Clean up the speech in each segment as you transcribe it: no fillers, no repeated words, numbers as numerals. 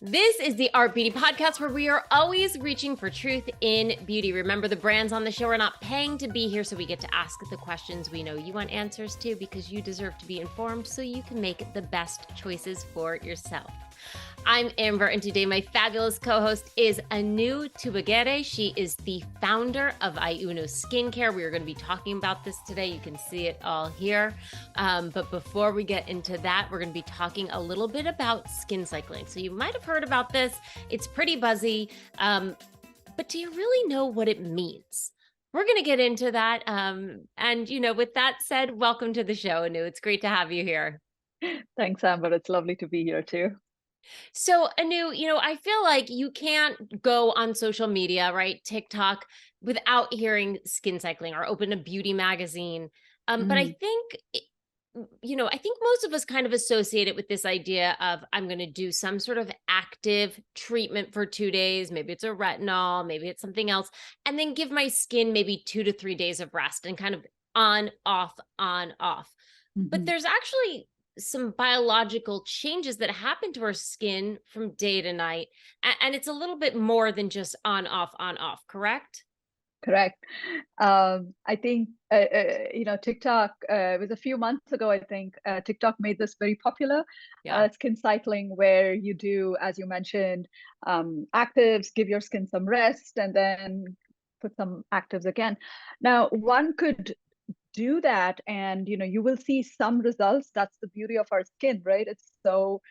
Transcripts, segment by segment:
This is the Art Beauty Podcast, where we are always reaching for truth in beauty. Remember, the brands on the show are not paying to be here, so we get to ask the questions we know you want answers to, because you deserve to be informed so you can make the best choices for yourself. I'm Amber, and today my fabulous co-host is Iuno Tubagere. She is the founder of Iuno Skincare. We are going to be talking about this today. You can see it all here. But before we get into that, we're going to be talking a little bit about skin cycling. So you might have heard about this. It's pretty buzzy. But do you really know what it means? We're going to get into that. And, with that said, welcome to the show, Iuno. It's great to have you here. Thanks, Amber. It's lovely to be here too. So, Iuno, I feel like you can't go on social media, right? TikTok, without hearing skin cycling, or open a beauty magazine. But I think, I think most of us kind of associate it with this idea of, I'm going to do some sort of active treatment for 2 days. Maybe it's a retinol, maybe it's something else, and then give my skin maybe 2 to 3 days of rest and kind of on, off, on, off. But there's actually some biological changes that happen to our skin from day to night. And it's a little bit more than just on, off, correct? Correct. I think, TikTok, it was a few months ago, I think, TikTok made this very popular, Yeah. skin cycling, where you do, as you mentioned, actives, give your skin some rest, and then put some actives again. Now, one could do that and you will see some results. That's the beauty of our skin, right? It's so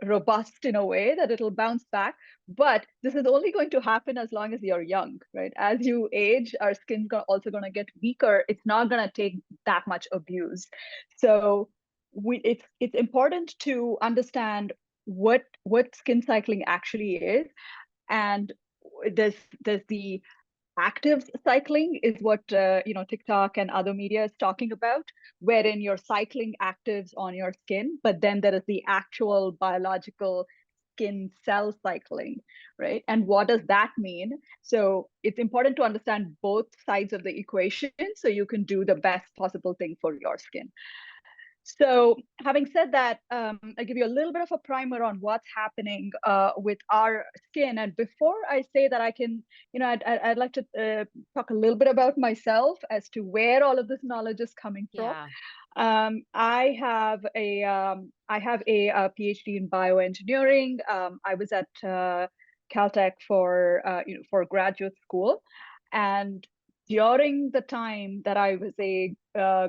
robust in a way that it'll bounce back, but this is only going to happen as long as you're young, right? As you age, our skin's also going to get weaker. It's not going to take that much abuse. So it's important to understand what skin cycling actually is. And there's the active cycling is what TikTok and other media is talking about, wherein you're cycling actives on your skin, but then there is the actual biological skin cell cycling, right? And what does that mean? So it's important to understand both sides of the equation so you can do the best possible thing for your skin. So having said that, I'll give you a little bit of a primer on what's happening with our skin. And before I say that, I'd like to talk a little bit about myself as to where all of this knowledge is coming from. Yeah. I have a PhD in bioengineering. I was at Caltech for graduate school, and during the time that I was a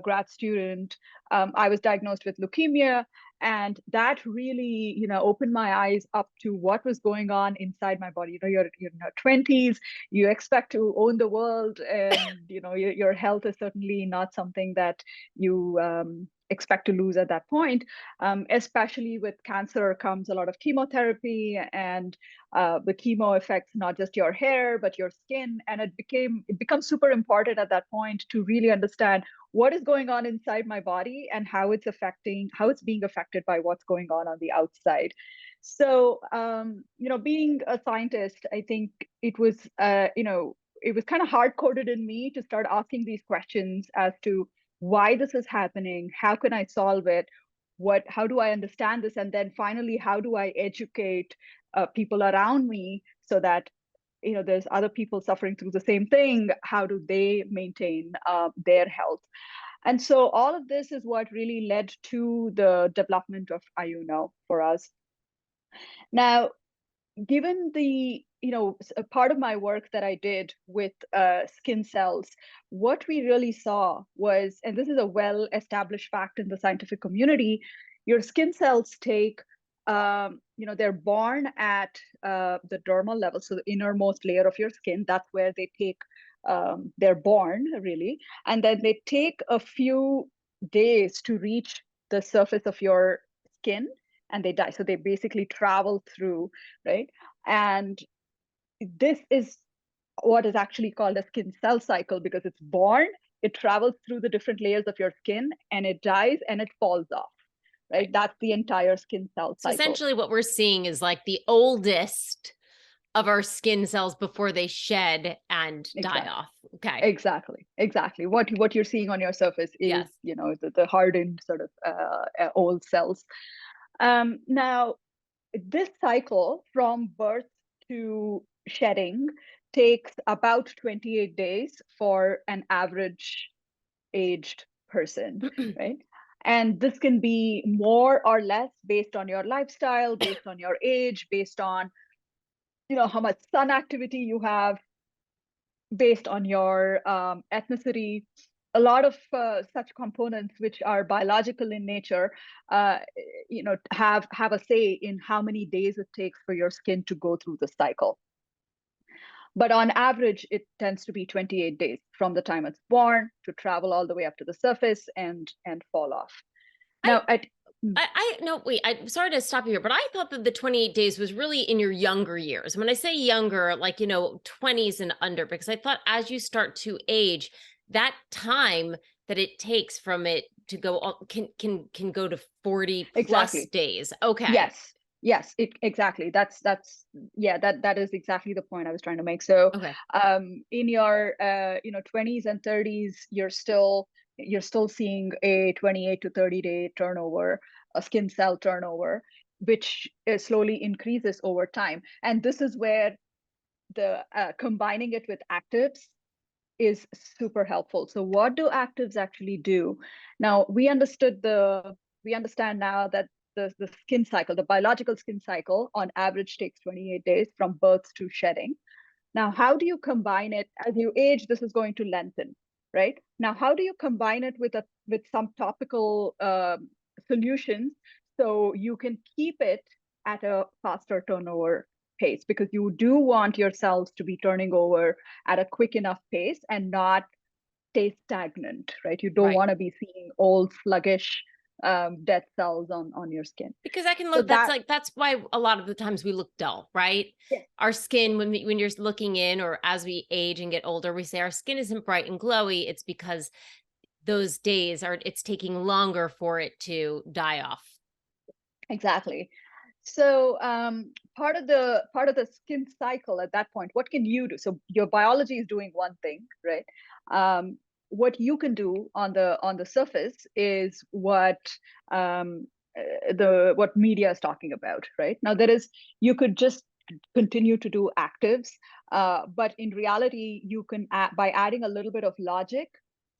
grad student, I was diagnosed with leukemia, and that really, opened my eyes up to what was going on inside my body. You're in your 20s, you expect to own the world, and your health is certainly not something that you expect to lose at that point. Especially with cancer comes a lot of chemotherapy, and the chemo affects not just your hair but your skin, and it becomes super important at that point to really understand what is going on inside my body and how it's being affected by what's going on the outside. So being a scientist, I think it was it was kind of hard coded in me to start asking these questions as to why this is happening, how can I solve it, how do I understand this, and then finally, how do I educate people around me so that there's other people suffering through the same thing. How do they maintain their health? And so all of this is what really led to the development of Iuno for us. Now, given the a part of my work that I did with skin cells, what we really saw was, and this is a well-established fact in the scientific community, your skin cells take they're born at the dermal level, so the innermost layer of your skin. That's where they're born, really, and then they take a few days to reach the surface of your skin, and they die. So they basically travel through, right? And this is what is actually called a skin cell cycle, because it's born, it travels through the different layers of your skin, and it dies and it falls off, right? That's the entire skin cell So cycle. essentially what we're seeing is like the oldest of our skin cells before they shed and die off. Okay. Exactly. What you're seeing on your surface is, Yes. the hardened sort of old cells. Now, this cycle from birth to shedding takes about 28 days for an average aged person, right? And this can be more or less based on your lifestyle, based on your age, based on how much sun activity you have, based on your ethnicity. A lot of such components, which are biological in nature, have a say in how many days it takes for your skin to go through the cycle. But on average, it tends to be 28 days from the time it's born to travel all the way up to the surface and fall off. I Now, no, wait, I'm sorry to stop you here, but I thought that the 28 days was really in your younger years. When I say younger, like, 20s and under, because I thought as you start to age, that time that it takes from it to go can go to 40 plus exactly. days. Okay. Yes, exactly. Yeah, that is exactly the point I was trying to make. So, Okay. in your 20s and 30s, you're still seeing a 28 to 30 day turnover, a skin cell turnover, which slowly increases over time. And this is where the combining it with actives is super helpful. So what do actives actually do? Now we understand now that the skin cycle, the biological skin cycle on average takes 28 days from birth to shedding. Now, how do you combine it? As you age, this is going to lengthen, right? Now, how do you combine it with some topical solutions so you can keep it at a faster turnover pace? Because you do want your cells to be turning over at a quick enough pace and not stay stagnant, right? You don't Right. want to be seeing old, sluggish, dead cells on your skin. Because I can So look, that's why a lot of the times we look dull, right? yes, Our skin, when you're looking in, or as we age and get older, we say our skin isn't bright and glowy. It's because those days it's taking longer for it to die off. exactly. So part of the skin cycle at that point, what can you do? So your biology is doing one thing, right? What you can do on the surface is um, what media is talking about, right? Now you could just continue to do actives, but in reality, you can by adding a little bit of logic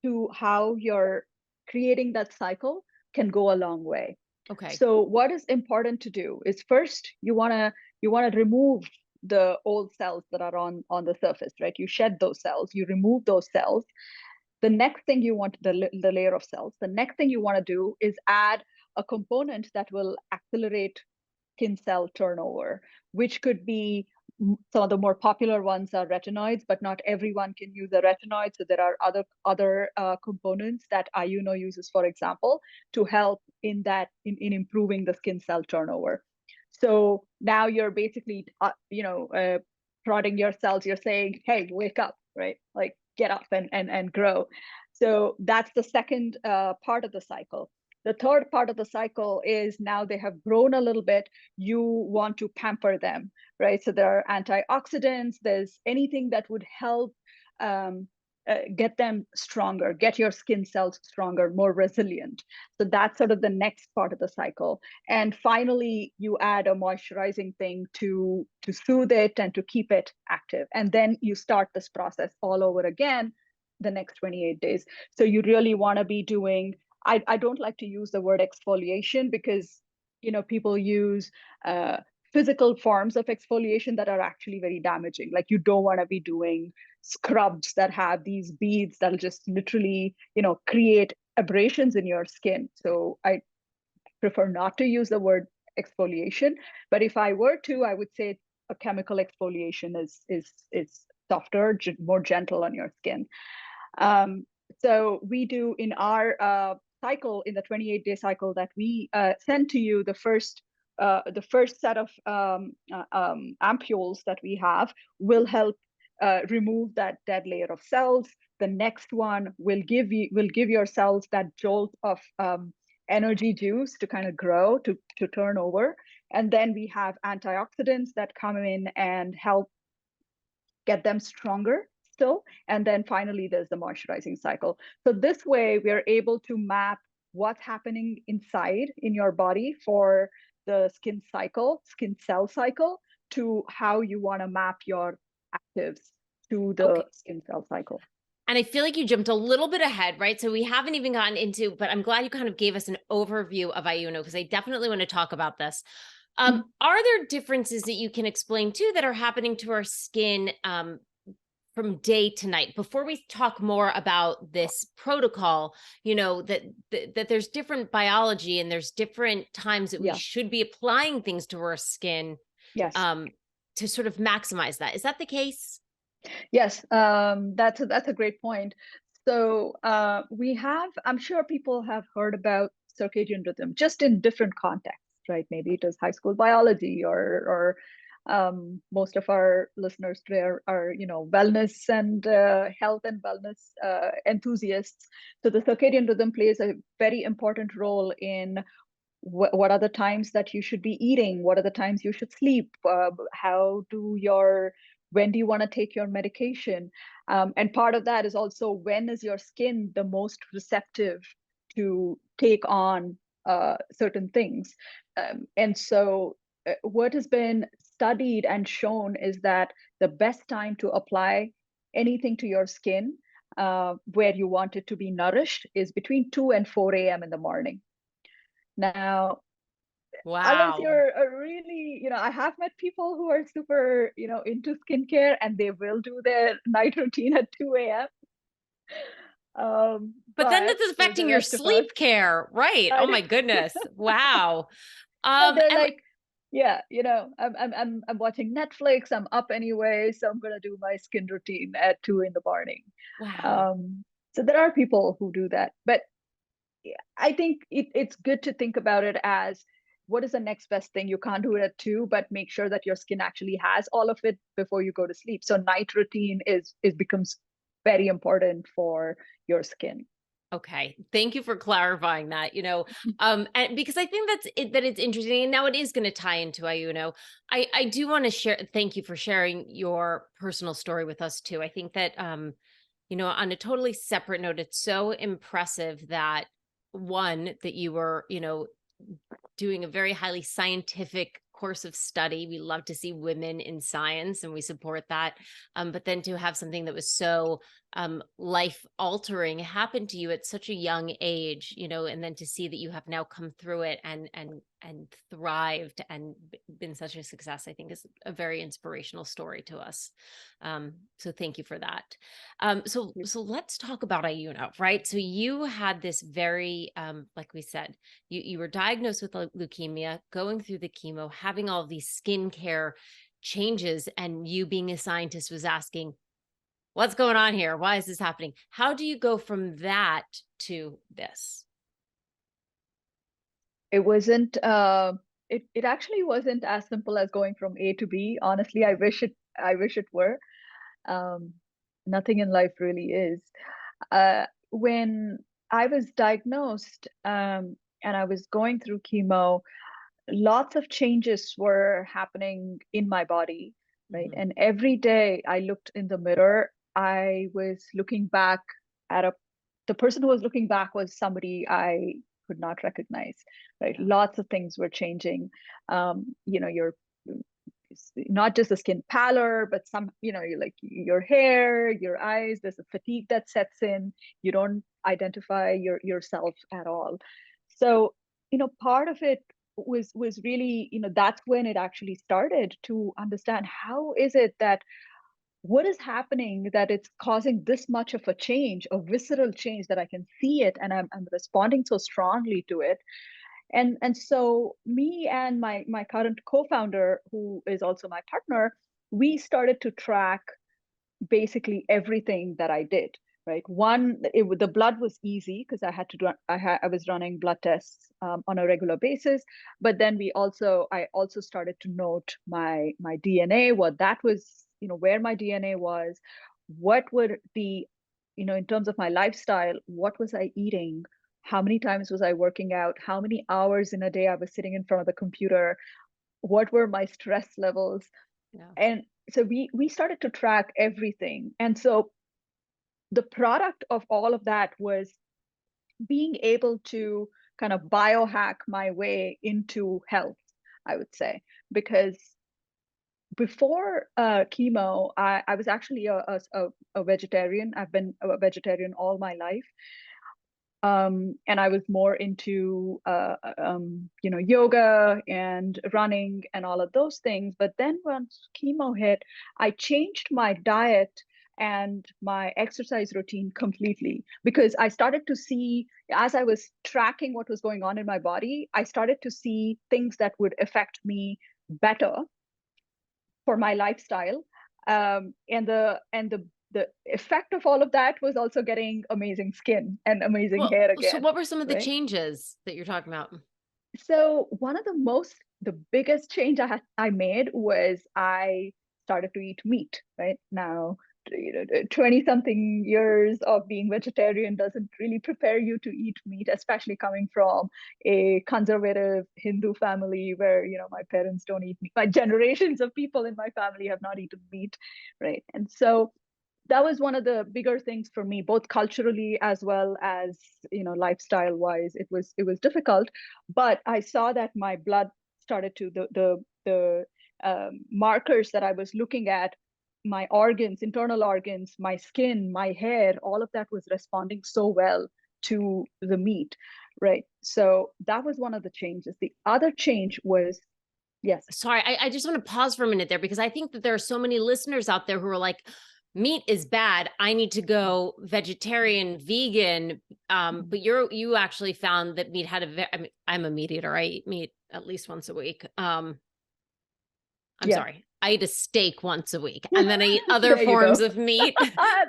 to how you're creating that cycle can go a long way. Okay. So what is important to do is first you want to remove the old cells that are on the surface, right? You shed those cells, you remove those cells. The next thing you want, the layer of cells, the next thing you want to do is add a component that will accelerate skin cell turnover, which could be some of the more popular ones are retinoids, but not everyone can use a retinoid. So there are other components that Iuno uses, for example, to help in improving the skin cell turnover. So now you're basically prodding your cells. You're saying, "Hey, wake up!" Right? Like get up and grow. So that's the second part of the cycle. The third part of the cycle is now they have grown a little bit, you want to pamper them, right? So there are antioxidants, there's anything that would help get them stronger, get your skin cells stronger, more resilient. So that's sort of the next part of the cycle. And finally, you add a moisturizing thing to soothe it and to keep it active. And then you start this process all over again the next 28 days. So you really want to be doing, I don't like to use the word exfoliation because people use physical forms of exfoliation that are actually very damaging. Like you don't want to be doing scrubs that have these beads that'll just literally create abrasions in your skin. So I prefer not to use the word exfoliation, but if I were to, I would say a chemical exfoliation is softer, more gentle on your skin. So we do in our cycle, in the 28-day cycle that we send to you, the first set of ampules that we have will help remove that dead layer of cells. The next one will give your cells that jolt of energy juice to kind of grow, to turn over. And then we have antioxidants that come in and help get them stronger still. And then finally, there's the moisturizing cycle. So this way, we're able to map what's happening inside in your body for the skin cycle, skin cell cycle, to how you want to map your actives to the Okay. skin cell cycle. And I feel like you jumped a little bit ahead, right? So we haven't even gotten into, but I'm glad you kind of gave us an overview of Iuno because I definitely want to talk about this. Mhm. Are there differences that you can explain too that are happening to our skin from day to night? Before we talk more about this protocol, that there's different biology and there's different times that we Yeah. should be applying things to our skin Yes. um, to sort of maximize that. Is that the case? Yes. That's a great point. So we have, I'm sure people have heard about circadian rhythm, just in different contexts, right? Maybe it is high school biology, or most of our listeners today are wellness and health and wellness enthusiasts. So the circadian rhythm plays a very important role in what are the times that you should be eating, what are the times you should sleep, when do you want to take your medication, and part of that is also when is your skin the most receptive to take on certain things. And so what has been studied and shown is that the best time to apply anything to your skin, where you want it to be nourished, is between 2 and 4 a.m. in the morning. Now, unless Wow. you're a really, I have met people who are super, into skincare, and they will do their night routine at 2 a.m. But then But that's for the affecting your rest of us, sleep care, right? Oh I my goodness. Wow. and they're And like, yeah, I'm watching Netflix, I'm up anyway, so I'm gonna do my skin routine at 2 in the morning. wow. So there are people who do that, but I think it's good to think about it as, what is the next best thing? You can't do it at 2, but make sure that your skin actually has all of it before you go to sleep. So night routine becomes very important for your skin. Okay. Thank you for clarifying that, and because I think that it's interesting. And now it is going to tie into Iuno. I do want to share, thank you for sharing your personal story with us too. I think that, on a totally separate note, it's so impressive that one, that you were, doing a very highly scientific course of study. We love to see women in science and we support that. But then to have something that was so life altering happen to you at such a young age, and then to see that you have now come through it and thrived and been such a success, I think is a very inspirational story to us. So thank you for that. So let's talk about Iuno, right? So you had this very, like we said, you were diagnosed with leukemia, going through the chemo, having all of these skincare changes, and you being a scientist was asking, what's going on here? Why is this happening? How do you go from that to this? It wasn't it actually wasn't as simple as going from A to B. Honestly, I wish it were. Um, Nothing in life really is. When I was diagnosed, and I was going through chemo, lots of changes were happening in my body, right? Mhm. And every day I looked in the mirror, I was looking back at a the person who was looking back was somebody I could not recognize, right? Yeah. Lots of things were changing. Your not just the skin pallor, but you like your hair, your eyes. There's a fatigue that sets in. You don't identify yourself at all. So, part of it was really, that's when it actually started to understand, how is it that, what is happening that it's causing this much of a change, a visceral change, that I can see it, and I'm responding so strongly to it. And so me and my current co-founder, who is also my partner, we started to track basically everything that I did. Right. One, the blood was easy because I had to do. I was running blood tests on a regular basis, but then I also started to note my DNA, what that was, where my DNA was, what would the, in terms of my lifestyle, what was I eating, how many times was I working out, how many hours in a day I was sitting in front of the computer, what were my stress levels. Yeah. And so we started to track everything. And so the product of all of that was being able to kind of biohack my way into health. I would say, because before chemo, I was actually a vegetarian. I've been a vegetarian all my life. And I was more into yoga and running and all of those things. But then once chemo hit, I changed my diet and my exercise routine completely, because I started to see, as I was tracking what was going on in my body, I started to see things that would affect me better for my lifestyle. And the effect of all of that was also getting amazing skin and amazing Well, hair so again, what were some of the right? changes that you're talking about? So one of the biggest change I made was I started to eat meat. Right now, 20 something years of being vegetarian doesn't really prepare you to eat meat, especially coming from a conservative Hindu family where, my parents don't eat meat. My generations of people in my family have not eaten meat, right? And so that was one of the bigger things for me, both culturally as well as, lifestyle wise. It was difficult, but I saw that my blood started to the markers that I was looking at, my organs, internal organs, my skin, my hair, all of that was responding so well to the meat, right? So that was one of the changes. The other change was, yes. Sorry, I just want to pause for a minute there, because I think that there are so many listeners out there who are like, meat is bad, I need to go vegetarian, vegan. But you actually found that meat had I mean, I'm a meat eater. I eat meat at least once a week. I'm Yeah. sorry. I eat a steak once a week, and then I eat other There you forms go. of meat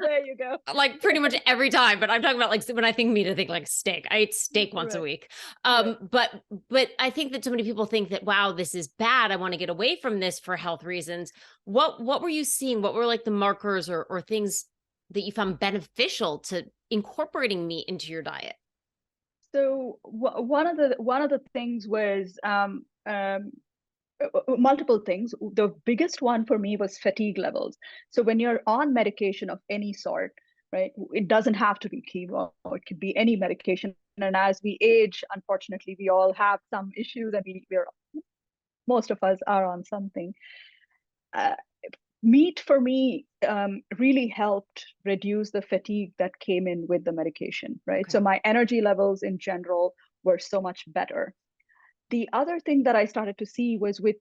There you go. like pretty much every time. But I'm talking about, like, when I think meat, I think like steak. I eat steak once a Right, week. right. But I think that so many people think that, wow, this is bad, I want to get away from this for health reasons. What were you seeing? What were like the markers or things that you found beneficial to incorporating meat into your diet? So one of the things was multiple things. The biggest one for me was fatigue levels. So when you're on medication of any sort, right, it doesn't have to be chemo, it could be any medication. And as we age, unfortunately, we all have some issues, and we're most of us are on something. Uh, Meat for me really helped reduce the fatigue that came in with the medication, right? So Okay. my energy levels in general were so much better. The other thing that I started to see was with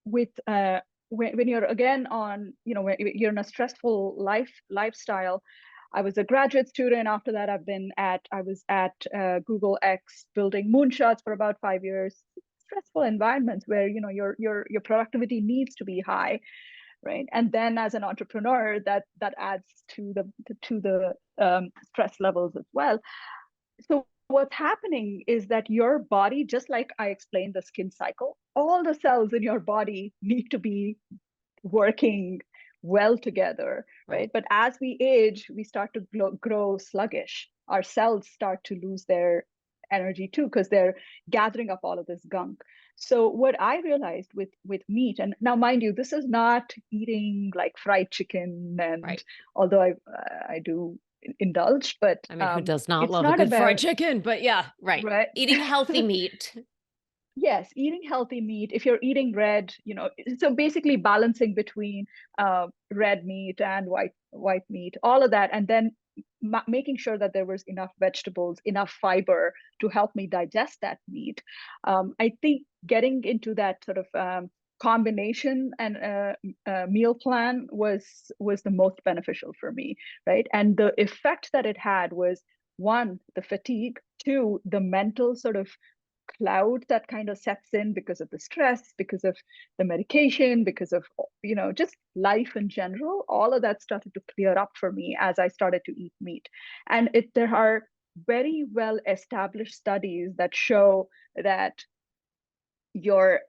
when you're again on, when you're in a stressful lifestyle. I was a graduate student. After that, I was at Google X building moonshots for about 5 years. Stressful environments where, your productivity needs to be high, right? And then as an entrepreneur, that adds to the stress levels as well. So what's happening is that your body, just like I explained the skin cycle, all the cells in your body need to be working well together, Right. right? But as we age, we start to grow sluggish. Our cells start to lose their energy too, because they're gathering up all of this gunk. So what I realized with meat, and now mind you, this is not eating like fried chicken, and Right. although I do indulge, but I mean, who does not it's love a not good fried about, chicken? But yeah, right. right. Eating healthy meat. Yes, eating healthy meat. If you're eating red, so basically balancing between red meat and white meat, all of that, and then making sure that there was enough vegetables, enough fiber to help me digest that meat. I think getting into that sort of combination and meal plan was the most beneficial for me, right? And the effect that it had was, one, the fatigue; two, the mental sort of cloud that kind of sets in because of the stress, because of the medication, because of, just life in general. All of that started to clear up for me as I started to eat meat. And there are very well established studies that show that your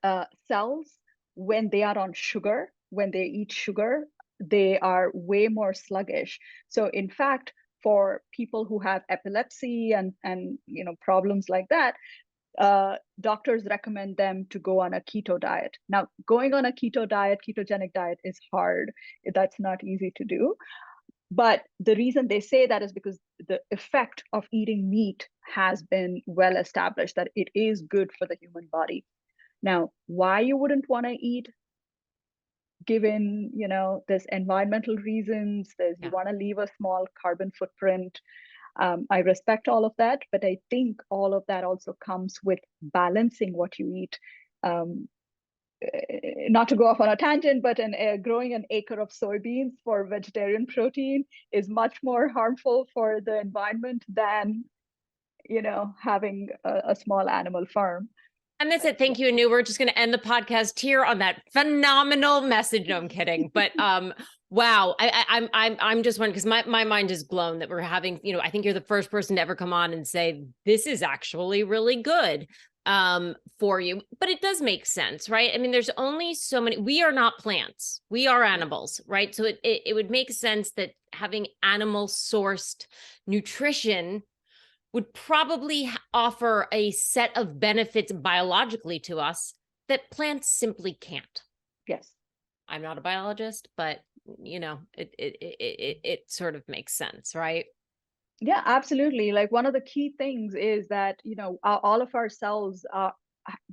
cells, when they are on sugar, when they eat sugar, they are way more sluggish. So in fact, for people who have epilepsy and problems like that, doctors recommend them to go on a keto diet. Now, going on a ketogenic diet is hard. That's not easy to do. But the reason they say that is because the effect of eating meat has been well established, that it is good for the human body. Now, why you wouldn't want to eat, given, there's environmental reasons, there's you Yeah. want to leave a small carbon footprint. I respect all of that, but I think all of that also comes with balancing what you eat. Um, Not to go off on a tangent, but growing an acre of soybeans for vegetarian protein is much more harmful for the environment than, having a small animal farm. And that's it. Thank you, Anu. We're just going to end the podcast here on that phenomenal message. No, I'm kidding. But wow, I'm just wondering, because my mind is blown that we're having, I think you're the first person to ever come on and say this is actually really good for you. But it does make sense, right? I mean, there's only so many. We are not plants. We are animals, right? So it would make sense that having animal sourced nutrition would probably offer a set of benefits biologically to us that plants simply can't. Yes. I'm not a biologist, but it sort of makes sense, right? Yeah, absolutely. Like, one of the key things is that, all of our cells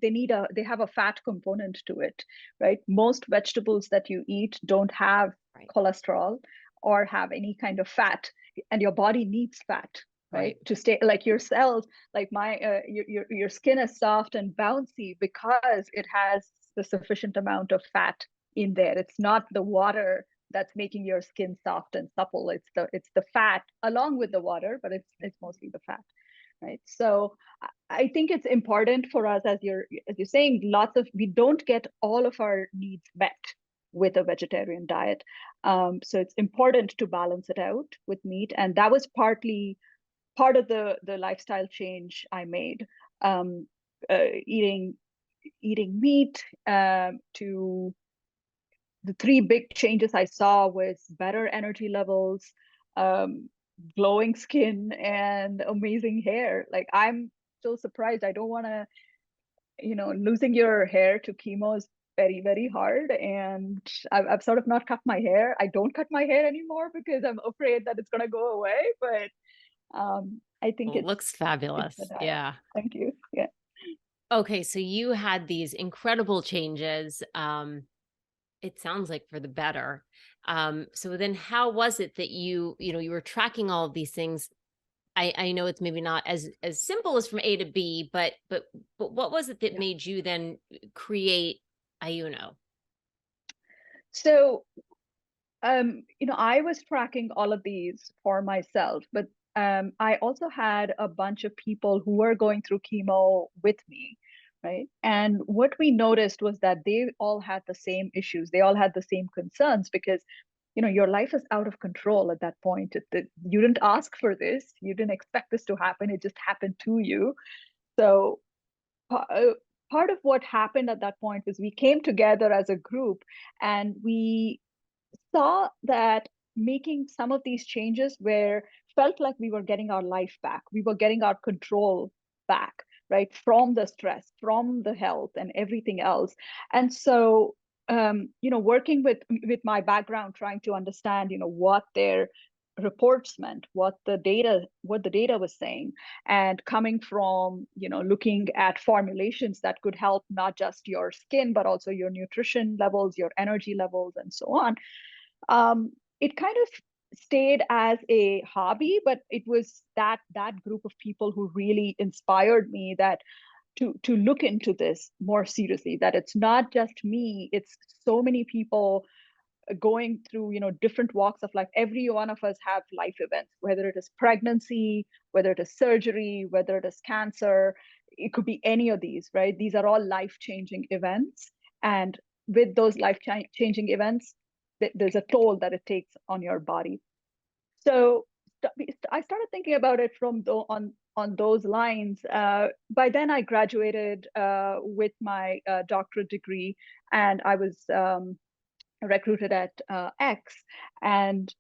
they have a fat component to it, right? Most vegetables that you eat don't have Right. cholesterol or have any kind of fat, and your body needs fat, right? Right. To stay, like your cells, like your skin is soft and bouncy because it has the sufficient amount of fat in there. It's not the water that's making your skin soft and supple. It's the fat along with the water, but it's mostly the fat, right? So I think it's important for us, as you're saying, we don't get all of our needs met with a vegetarian diet. So it's important to balance it out with meat, and that was partly part of the lifestyle change I made. Um, eating meat, to the three big changes I saw was better energy levels, um, glowing skin, and amazing hair. Like, I'm so surprised. I don't want to, losing your hair to chemo is very, very hard. And I've sort of not cut my hair. I don't cut my hair anymore because I'm afraid that it's going to go away. But I think Well, it looks it's the fabulous. diet. Yeah. Thank you. Yeah. Okay, so you had these incredible changes. It sounds like for the better. So then how was it that you were tracking all of these things? I know it's maybe not as simple as from A to B, but what was it that Yeah. made you then create Iuno? So, I was tracking all of these for myself, but I also had a bunch of people who were going through chemo with me, right? And what we noticed was that they all had the same issues. They all had the same concerns because, your life is out of control at that point. You didn't ask for this. You didn't expect this to happen. It just happened to you. So pa- uh, part of what happened at that point was we came together as a group, and we saw that making some of these changes where felt like we were getting our life back, we were getting our control back, right, from the stress, from the health and everything else. And so, working with my background, trying to understand, what their reports meant, what the data was saying, and coming from, looking at formulations that could help not just your skin but also your nutrition levels, your energy levels, and so on. It kind of stayed as a hobby, but it was that group of people who really inspired me, that to look into this more seriously, that it's not just me, it's so many people going through, different walks of life. Every one of us have life events, whether it is pregnancy, whether it is surgery, whether it is cancer. It could be any of these, right? These are all life changing events, and with those life changing events, there's a toll that it takes on your body. So I started thinking about it on those lines. By then, I graduated with my doctorate degree, and I was recruited at X, and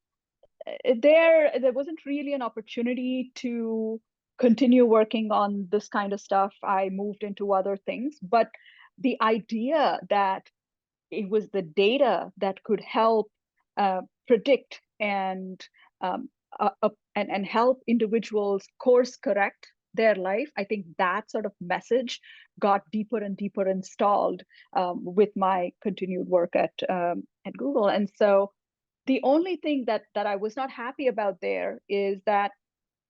there wasn't really an opportunity to continue working on this kind of stuff. I moved into other things, but the idea that it was the data that could help predict and um, and help individuals course correct their life. I think that sort of message got deeper and deeper installed with my continued work at Google. And so the only thing that I was not happy about there is that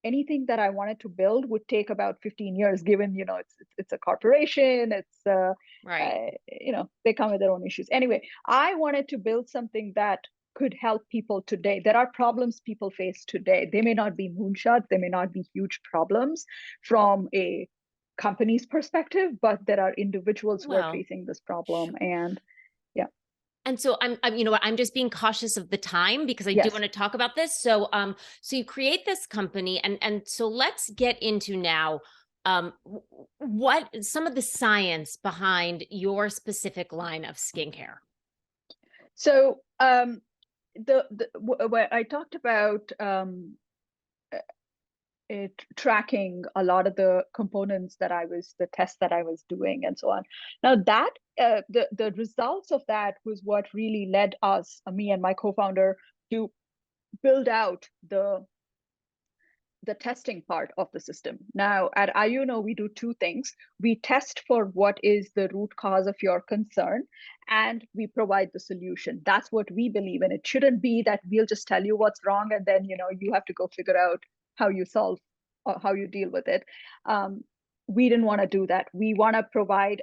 anything that I wanted to build would take about 15 years, given, it's a corporation, Right. they come with their own issues. Anyway, I wanted to build something that could help people today. There are problems people face today. They may not be moonshots, they may not be huge problems from a company's perspective, but there are individuals who are Well, facing this problem. sure. And yeah, And so you know what, I'm just being cautious of the time because I do yes. want to talk about this. So, so you create this company, and so let's get into now, what some of the science behind your specific line of skincare. So where I talked about it tracking a lot of the components the tests that I was doing and so on. Now that the results of that was what really led us, me and my co-founder, to build out the testing part of the system. Now at Iuno, we do two things. We test for what is the root cause of your concern, and we provide the solution. That's what we believe in. It shouldn't be that we'll just tell you what's wrong and then you have to go figure out how you solve or how you deal with it. We didn't want to do that. We want to provide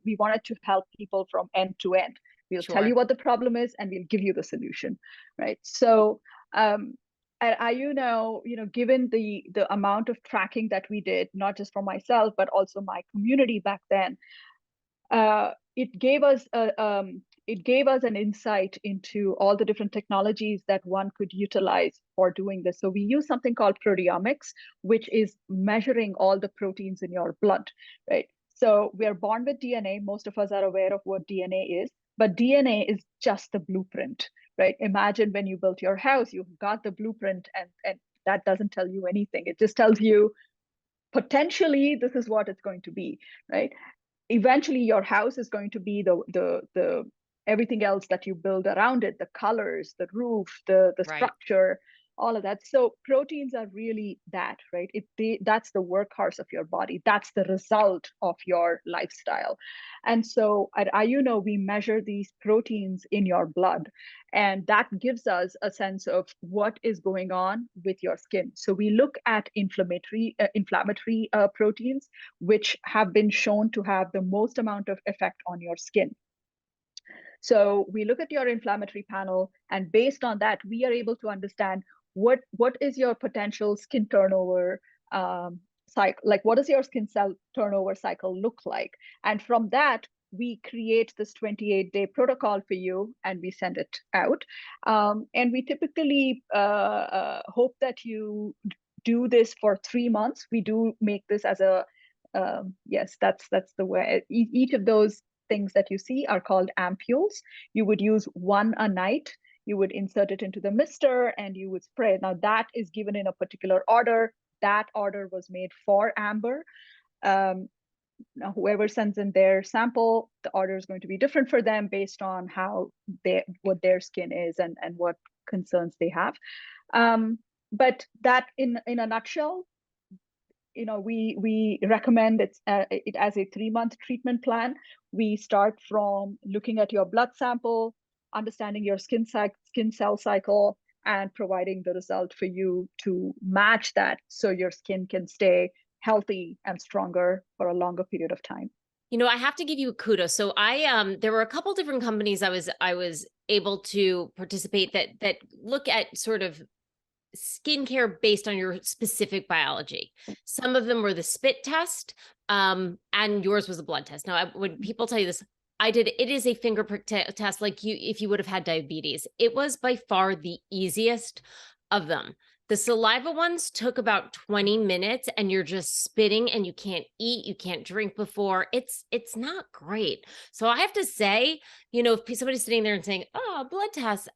we wanted to help people from end to end. We'll tell you Sure. what the problem is and we'll give you the solution, right? So at Iuno, given the amount of tracking that we did, not just for myself, but also my community back then, it gave us an insight into all the different technologies that one could utilize for doing this. So we use something called proteomics, which is measuring all the proteins in your blood, right? So we are born with DNA. Most of us are aware of what DNA is, but DNA is just the blueprint, right? Imagine when you built your house, you've got the blueprint, and that doesn't tell you anything. It just tells you potentially this is what it's going to be, right? Eventually your house is going to be the everything else that you build around it, the colors, the roof, the Right. structure, all of that. So proteins are really that, right? That's the workhorse of your body. That's the result of your lifestyle. And so at Iuno, we measure these proteins in your blood, and that gives us a sense of what is going on with your skin. So we look at inflammatory proteins, which have been shown to have the most amount of effect on your skin. So we look at your inflammatory panel, and based on that, we are able to understand what is your potential skin turnover cycle, like what does your skin cell turnover cycle look like? And from that, we create this 28-day protocol for you, and we send it out. And we typically hope that you do this for 3 months. We do make this as a yes, that's the way. Each of those things that you see are called ampules. You would use one a night. You would insert it into the mister and you would spray it. Now that is given in a particular order. That order was made for Amber. Now whoever sends in their sample, the order is going to be different for them based on what their skin is and what concerns they have. But that in a nutshell, we recommend it as a 3-month treatment plan. We start from looking at your blood sample, understanding your skin cell cycle, and providing the result for you to match that so your skin can stay healthy and stronger for a longer period of time. You know, I have to give you kudos. So there were a couple different companies I was able to participate that look at sort of skincare based on your specific biology. Some of them were the spit test, and yours was a blood test. Now, when people tell you this, it is a finger prick test, like if you would have had diabetes. It was by far the easiest of them. The saliva ones took about 20 minutes and you're just spitting and you can't eat, you can't drink before. It's not great. So I have to say, if somebody's sitting there and saying, oh, blood tests,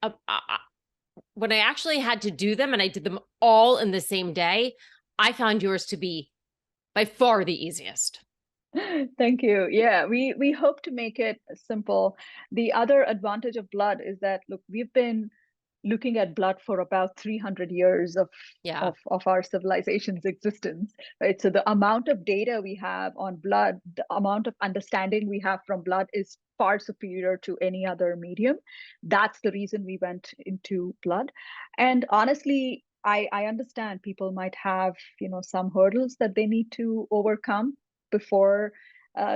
when I actually had to do them and I did them all in the same day, I found yours to be by far the easiest. Thank you. Yeah, we hope to make it simple. The other advantage of blood is that, look, we've been looking at blood for about 300 years of, Yeah. of our civilization's existence, right? So the amount of data we have on blood, the amount of understanding we have from blood is far superior to any other medium. That's the reason we went into blood. And honestly, I understand people might have, some hurdles that they need to overcome before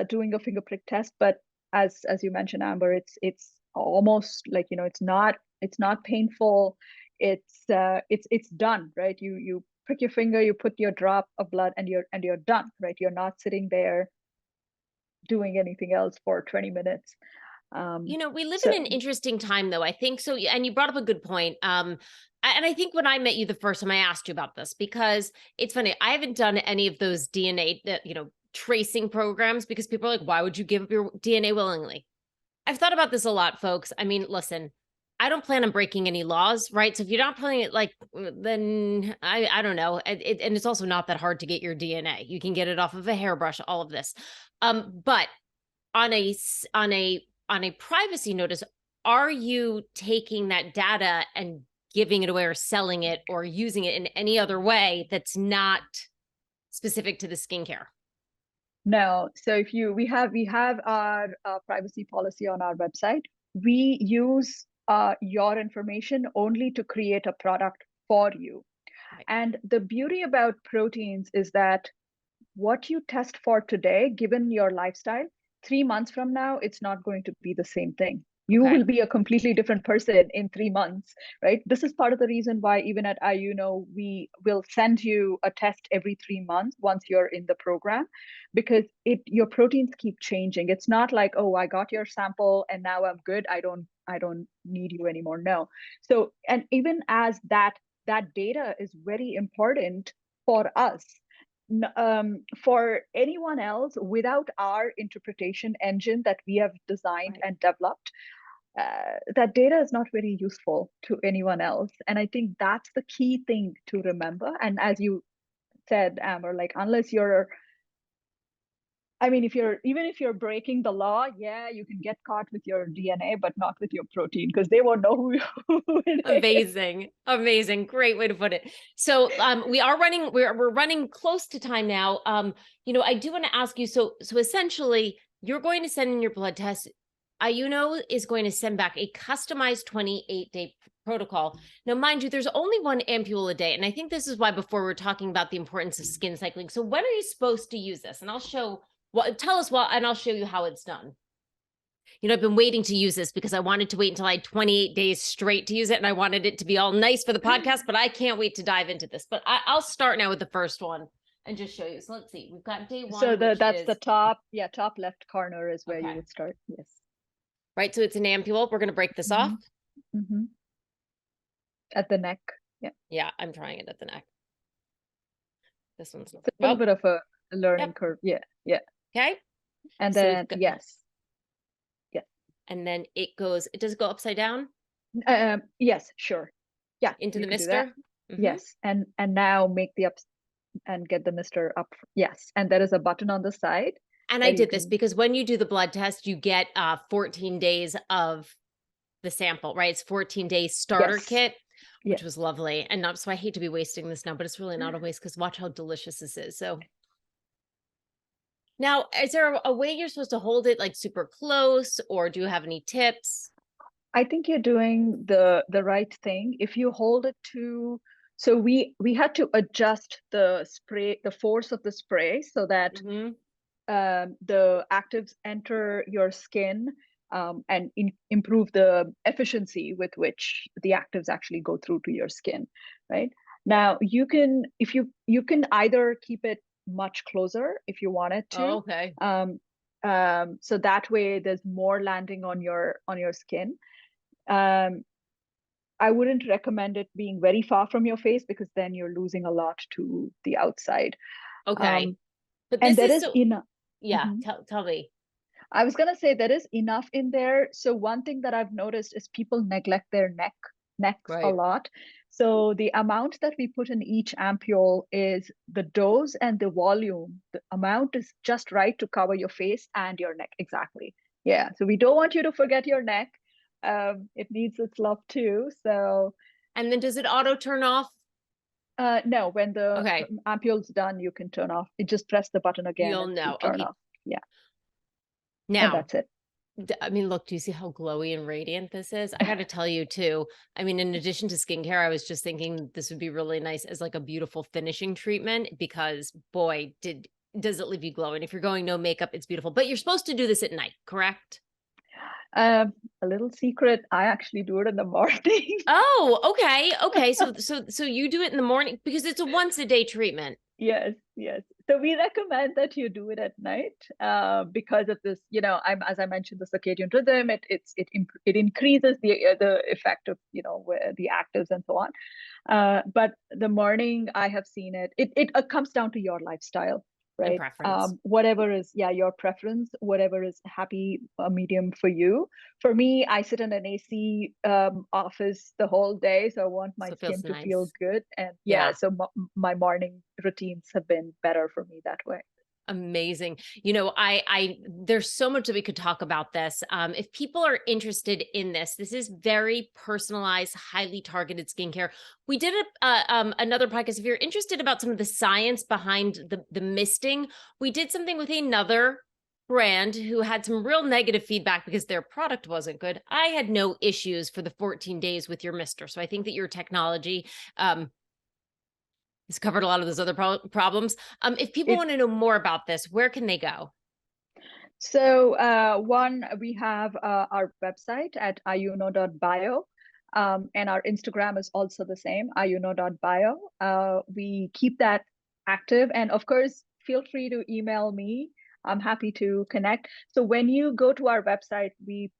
doing a finger prick test. But as you mentioned, Amber, it's almost like, it's not painful. It's done, right? You prick your finger, you put your drop of blood, and you're done, right? You're not sitting there doing anything else for 20 minutes. We live in So an interesting time, though. I think so. And you brought up a good point. And I think when I met you the first time, I asked you about this because it's funny. I haven't done any of those DNA, tracing programs because people are like, why would you give up your DNA willingly? I've thought about this a lot, folks. I mean, listen, I don't plan on breaking any laws, right? So if you're not playing it like, then I don't know. And it's also not that hard to get your DNA. You can get it off of a hairbrush, all of this. But on a privacy notice, are you taking that data and giving it away or selling it or using it in any other way that's not specific to the skincare? no. So if you we have our privacy policy on our website. We use your information only to create a product for you. Right. And the beauty about proteins is that what you test for today, given your lifestyle, 3 months from now, it's not going to be the same thing. You Okay. will be a completely different person in 3 months, right? This is part of the reason why even at Iuno, we will send you a test every 3 months once you're in the program, because your proteins keep changing. It's not like, oh, I got your sample and now I'm good. I don't need you anymore. No. So, and even as that data is very important for us, for anyone else, without our interpretation engine that we have designed Right. and developed, that data is not very useful to anyone else. And I think that's the key thing to remember. And as you said, Amber, like, unless you're, I mean, if you're breaking the law, yeah, you can get caught with your DNA, but not with your protein, because they won't know who it is. Amazing. Amazing. Great way to put it. So we're running close to time now. I do want to ask you, so essentially you're going to send in your blood test. Iuno is going to send back a customized 28-day protocol. Now, mind you, there's only one ampule a day. And I think this is why before we we're talking about the importance of skin cycling. So when are you supposed to use this? And tell us what, and I'll show you how it's done. I've been waiting to use this because I wanted to wait until I had 28 days straight to use it. And I wanted it to be all nice for the podcast, but I can't wait to dive into this. But I'll start now with the first one and just show you. So let's see. We've got day one. So that's the top left corner is where you would start. Yes. Right. So it's an ampule. We're going to break this off. Mm-hmm. At the neck. Yeah. Yeah, I'm trying it at the neck. This one's It's a little bit of a learning curve. Yeah. Yeah. Okay. And then, yes. And then it does go upside down? Yes, sure. Yeah. Into the mister? Mm-hmm. Yes. And now make the ups and get the mister up. Yes. And there is a button on the side. And I did this because when you do the blood test, you get 14 days of the sample, right? It's 14 days starter kit, which was lovely. And so I hate to be wasting this now, but it's really not a waste because watch how delicious this is. So now, is there a way you're supposed to hold it like super close, or do you have any tips? I think you're doing the right thing. If you hold it so we had to adjust the force of the spray so that the actives enter your skin, and improve the efficiency with which the actives actually go through to your skin, right? Now you can either keep it much closer if you wanted to. Oh, okay. So that way there's more landing on your skin. I wouldn't recommend it being very far from your face because then you're losing a lot to the outside. Okay. But and this there is enough. Yeah, tell me. I was gonna say there is enough in there. So one thing that I've noticed is people neglect their necks a lot. So the amount that we put in each ampule is the dose and the volume. The amount is just right to cover your face and your neck. Exactly. Yeah. So we don't want you to forget your neck. it needs its love too. So And then does it auto turn off? no, when the Okay, ampule's done, you can turn off. You just press the button again you'll and to know. turn Okay, off. Yeah, and now, that's it. I mean, look, do you see how glowy and radiant this is? I got to tell you too. I mean, in addition to skincare, I was just thinking this would be really nice as like a beautiful finishing treatment because boy, does it leave you glowing. If you're going no makeup, it's beautiful. But you're supposed to do this at night, correct? A little secret, I actually do it in the morning. Oh, okay. Okay. So you do it in the morning because it's a once a day treatment. Yes, yes. So we recommend that you do it at night because of this. As I mentioned, the circadian rhythm. It increases the effect of the actives and so on. But the morning, I have seen it comes down to your lifestyle, And right? preference. Whatever is, yeah, your preference, whatever is happy medium for you. For me, I sit in an AC office the whole day, so I want my So it skin feels to feel nice. good. And yeah, Yeah. so my morning routines have been better for me that way. Amazing. I there's so much that we could talk about this. If people are interested in this is very personalized, highly targeted skincare. We did another podcast. If you're interested about some of the science behind the misting, we did something with another brand who had some real negative feedback because their product wasn't good. I had no issues for the 14 days with your mister. So I think that your technology, has covered a lot of those other problems. If people It want to know more about this, where can they go? So one, we have our website at iuno.bio. And our Instagram is also the same, iuno.bio. We keep that active. And of course, feel free to email me. I'm happy to connect. So when you go to our website, we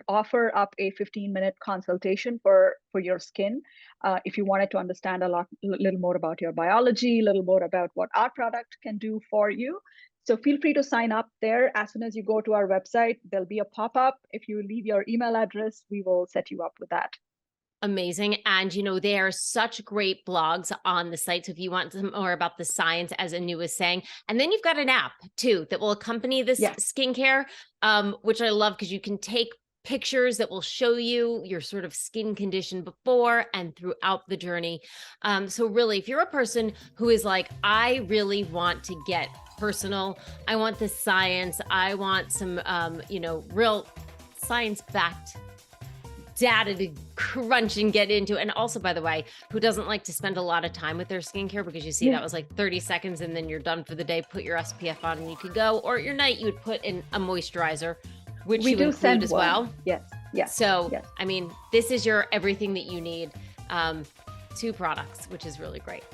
offer up a 15-minute consultation for your skin. If you wanted to understand little more about your biology, a little more about what our product can do for you. So feel free to sign up there. As soon as you go to our website, there'll be a pop-up. If you leave your email address, we will set you up with that. Amazing. And, there are such great blogs on the site. So if you want some more about the science, as Anu was saying, and then you've got an app too that will accompany this Yes. skincare, which I love because you can take pictures that will show you your sort of skin condition before and throughout the journey. So really, if you're a person who is like, I really want to get personal, I want the science, I want some, real science-backed data to crunch and get into. And also, by the way, who doesn't like to spend a lot of time with their skincare because you see that was like 30 seconds and then you're done for the day, put your SPF on and you could go. Or at your night, you would put in a moisturizer, which we you do include send as one. well. Yes. So, yes. I mean, this is your everything that you need. 2 products, which is really great.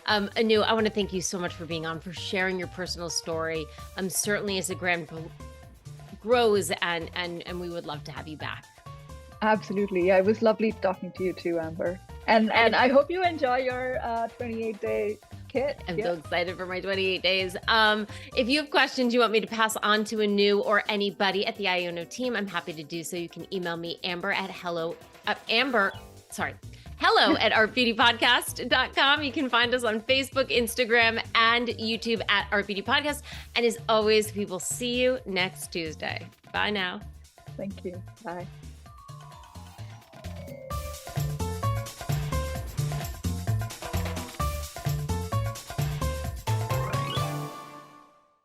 Anu, I want to thank you so much for being on, for sharing your personal story. Certainly as the brand grows and we would love to have you back. Absolutely. Yeah, it was lovely talking to you too, Amber. And I hope you enjoy your 28-day kit. I'm so excited for my 28 days. If you have questions you want me to pass on to Anu or anybody at the Iuno team, I'm happy to do so. You can email me hello at artbeautypodcast.com. You can find us on Facebook, Instagram, and YouTube at Art Beauty Podcast. And as always, we will see you next Tuesday. Bye now. Thank you. Bye.